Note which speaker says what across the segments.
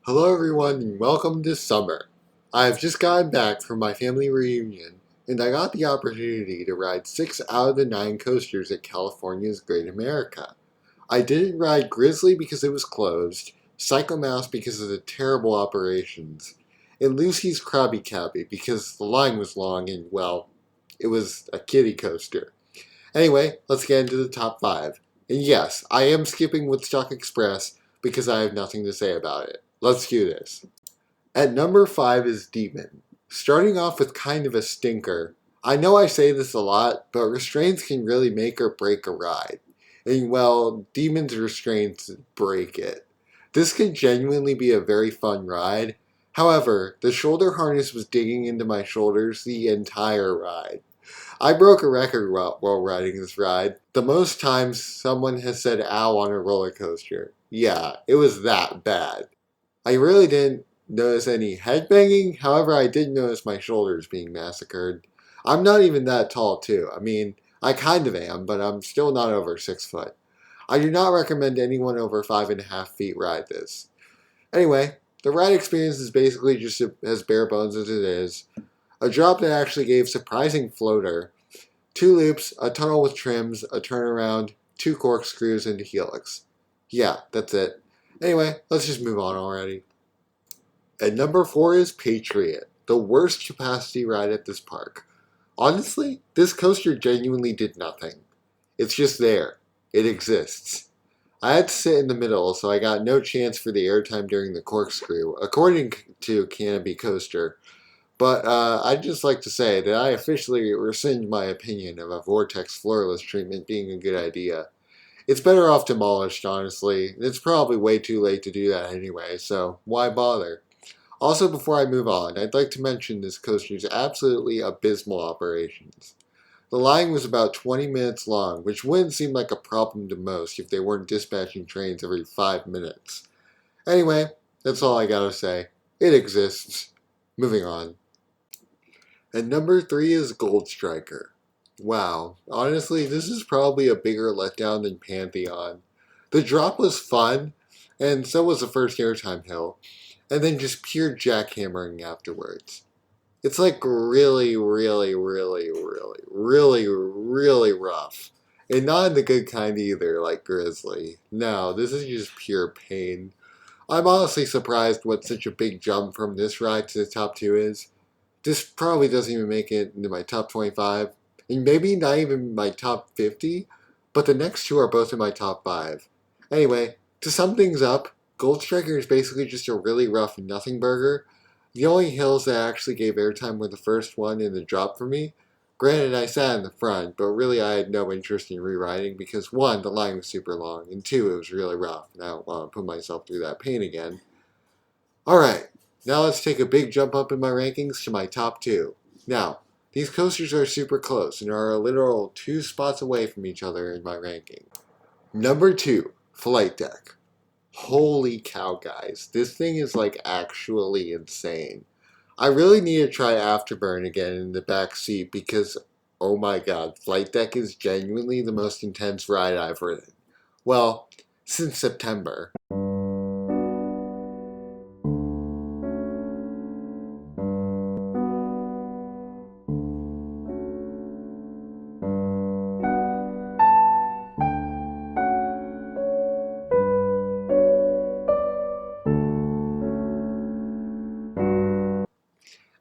Speaker 1: Hello everyone and welcome to summer. I have just gotten back from my family reunion and I got the opportunity to ride 6 out of the 9 coasters at California's Great America. I didn't ride Grizzly because it was closed, Psycho Mouse because of the terrible operations, and Lucy's Krabby Cabby because the line was long and, well, it was a kiddie coaster. Anyway, let's get into the top 5. And yes, I am skipping Woodstock Express because I have nothing to say about it. Let's do this. At number 5 is Demon. Starting off with kind of a stinker. I know I say this a lot, but restraints can really make or break a ride. And well, Demon's restraints break it. This can genuinely be a very fun ride. However, the shoulder harness was digging into my shoulders the entire ride. I broke a record while riding this ride. The most times someone has said ow on a roller coaster. Yeah, it was that bad. I really didn't notice any headbanging, however I did notice my shoulders being massacred. I'm not even that tall too. I mean, I kind of am, but I'm still not over 6 foot. I do not recommend anyone over 5.5 feet ride this. Anyway, the ride experience is basically just as bare bones as it is. A drop that actually gave surprising floater, 2 loops, a tunnel with trims, a turnaround, 2 corkscrews, and a helix. Yeah, that's it. Anyway, let's just move on already. At number 4 is Patriot, the worst capacity ride at this park. Honestly, this coaster genuinely did nothing. It's just there. It exists. I had to sit in the middle, so I got no chance for the airtime during the corkscrew, according to Canopy Coaster. But I'd just like to say that I officially rescind my opinion of a vortex floorless treatment being a good idea. It's better off demolished, honestly. It's probably way too late to do that anyway, so why bother? Also, before I move on, I'd like to mention this coaster's absolutely abysmal operations. The line was about 20 minutes long, which wouldn't seem like a problem to most if they weren't dispatching trains every 5 minutes. Anyway, that's all I gotta say. It exists. Moving on. And number 3 is Gold Striker. Wow, honestly, this is probably a bigger letdown than Pantheon. The drop was fun, and so was the first airtime hill, and then just pure jackhammering afterwards. It's like really rough. And not in the good kind either, like Grizzly. No, this is just pure pain. I'm honestly surprised what such a big jump from this ride to the top 2 is. This probably doesn't even make it into my top 25, and maybe not even my top 50, but the next 2 are both in my top 5. Anyway, to sum things up, Gold Striker is basically just a really rough nothing burger. The only hills that actually gave airtime were the first one and the drop for me. Granted, I sat in the front, but really I had no interest in rewriting because 1, the line was super long, and 2, it was really rough, and I don't want to put myself through that pain again. Alright, now let's take a big jump up in my rankings to my top 2. Now, these coasters are super close and are a literal 2 spots away from each other in my ranking. Number 2, Flight Deck. Holy cow, guys. This thing is like actually insane. I really need to try Afterburn again in the back seat because, oh my god, Flight Deck is genuinely the most intense ride I've ridden. Well, since September.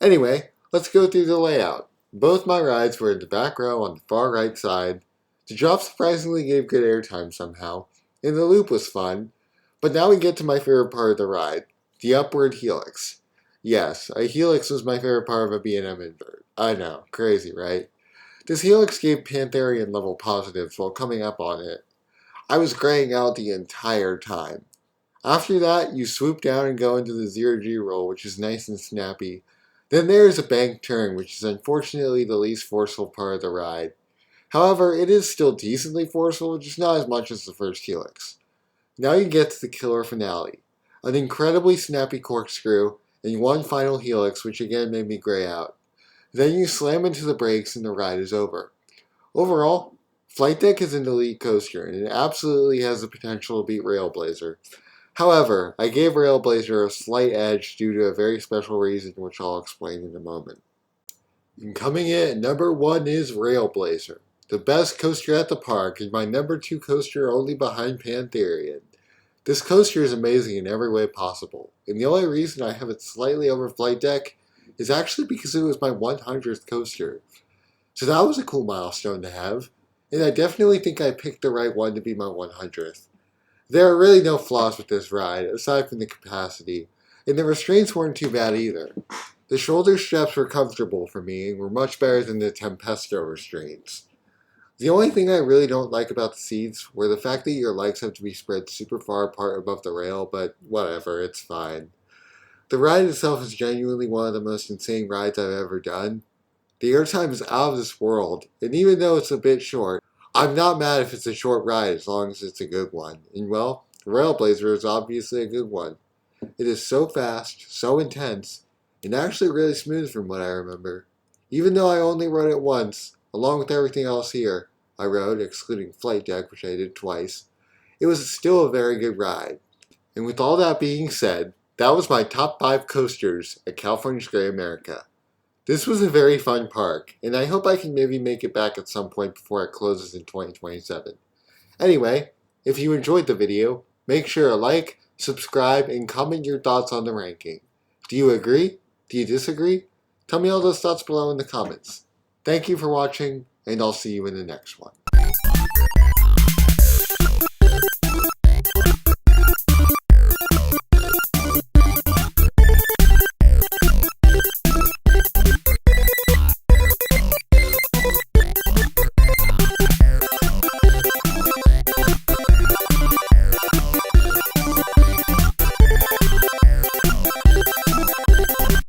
Speaker 1: Anyway, let's go through the layout. Both my rides were in the back row on the far right side. The drop surprisingly gave good airtime somehow, and the loop was fun. But now we get to my favorite part of the ride, the upward helix. Yes, a helix was my favorite part of a B&M invert. I know, crazy, right? This helix gave Pantherian level positives while coming up on it. I was graying out the entire time. After that, you swoop down and go into the 0G roll, which is nice and snappy. Then there is a bank turn, which is unfortunately the least forceful part of the ride. However, it is still decently forceful, just not as much as the first helix. Now you get to the killer finale. An incredibly snappy corkscrew, and 1 final helix, which again made me gray out. Then you slam into the brakes and the ride is over. Overall, Flight Deck is an elite coaster, and it absolutely has the potential to beat Railblazer. However, I gave Railblazer a slight edge due to a very special reason which I'll explain in a moment. And coming in at number 1 is Railblazer, the best coaster at the park and my number 2 coaster only behind Pantherian. This coaster is amazing in every way possible, and the only reason I have it slightly over Flight Deck is actually because it was my 100th coaster. So that was a cool milestone to have, and I definitely think I picked the right one to be my 100th. There are really no flaws with this ride, aside from the capacity, and the restraints weren't too bad either. The shoulder straps were comfortable for me and were much better than the Tempesto restraints. The only thing I really don't like about the seats were the fact that your legs have to be spread super far apart above the rail, but whatever, it's fine. The ride itself is genuinely one of the most insane rides I've ever done. The airtime is out of this world, and even though it's a bit short, I'm not mad if it's a short ride as long as it's a good one. And well, Railblazer is obviously a good one. It is so fast, so intense, and actually really smooth from what I remember. Even though I only rode it once, along with everything else here, I rode, excluding Flight Deck, which I did twice, it was still a very good ride. And with all that being said, that was my top 5 coasters at California's Great America. This was a very fun park, and I hope I can maybe make it back at some point before it closes in 2027. Anyway, if you enjoyed the video, make sure to like, subscribe, and comment your thoughts on the ranking. Do you agree? Do you disagree? Tell me all those thoughts below in the comments. Thank you for watching, and I'll see you in the next one.